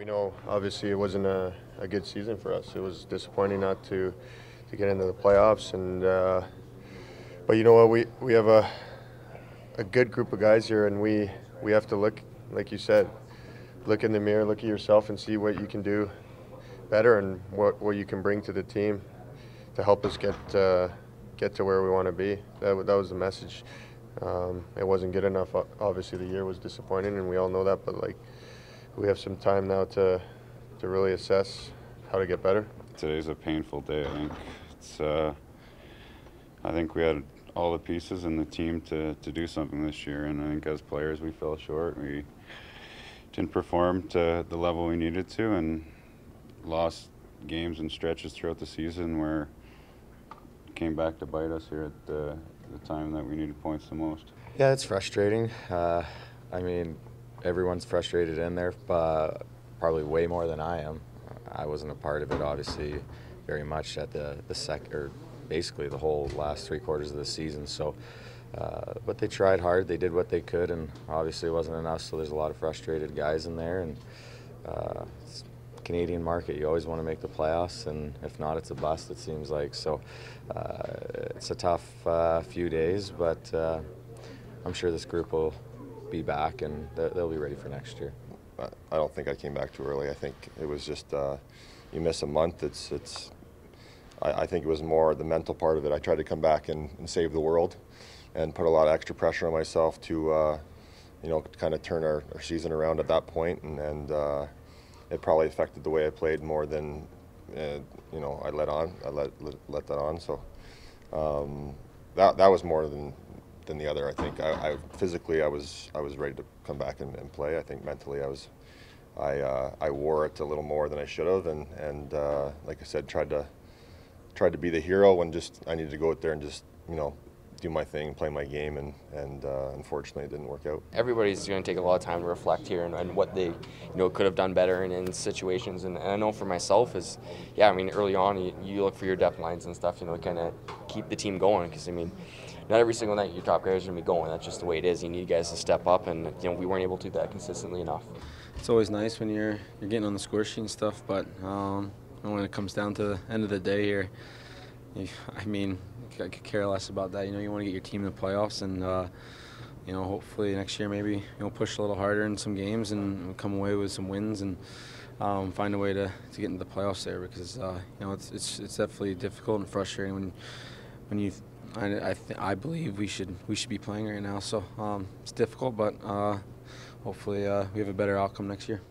We know obviously it wasn't a good season for us. It was disappointing not to get into the playoffs, and but you know what, we have a good group of guys here, and we have to look, like you said, look in the mirror, look at yourself, and see what you can do better and what you can bring to the team to help us get to where we want to be. That was the message. It wasn't good enough. Obviously, the year was disappointing, and we all know that. But like, we have some time now to really assess how to get better. Today's a painful day. I think we had all the pieces in the team to do something this year, and I think as players we fell short. We didn't perform to the level we needed to, and lost games and stretches throughout the season where it came back to bite us here at the time that we needed points the most. Yeah, it's frustrating. I mean, everyone's frustrated in there, but probably way more than I am. I wasn't a part of it, obviously, very much at the basically the whole last 3 quarters of the season. So, but they tried hard. They did what they could, and obviously it wasn't enough. So there's a lot of frustrated guys in there, and it's Canadian market. You always want to make the playoffs, and if not, it's a bust. It seems like so. It's a tough few days, but I'm sure this group will be back, and they'll be ready for next year. I don't think I came back too early. I think it was just you miss a month. I think it was more the mental part of it. I tried to come back and save the world, and put a lot of extra pressure on myself to kind of turn our season around at that point, and it probably affected the way I played more than I let that on. So that was more than the other. I think I physically I was ready to come back and play. I think mentally I wore it a little more than I should have, and like I said, tried to be the hero when just I needed to go out there and just do my thing, play my game, and unfortunately it didn't work out. Everybody's going to take a lot of time to reflect here and what they could have done better in situations. And I know for myself is, yeah, I mean, early on you look for your depth lines and stuff, kind of keep the team going, because I mean, not every single night your top guys are going to be going. That's just the way it is. You need guys to step up, and we weren't able to do that consistently enough. It's always nice when you're getting on the score sheet and stuff, but when it comes down to the end of the day here, I mean, I could care less about that. You want to get your team in the playoffs, and hopefully next year maybe push a little harder in some games and come away with some wins, and find a way to get into the playoffs there, because it's definitely difficult and frustrating when you. I believe we should be playing right now, so it's difficult, but hopefully we have a better outcome next year.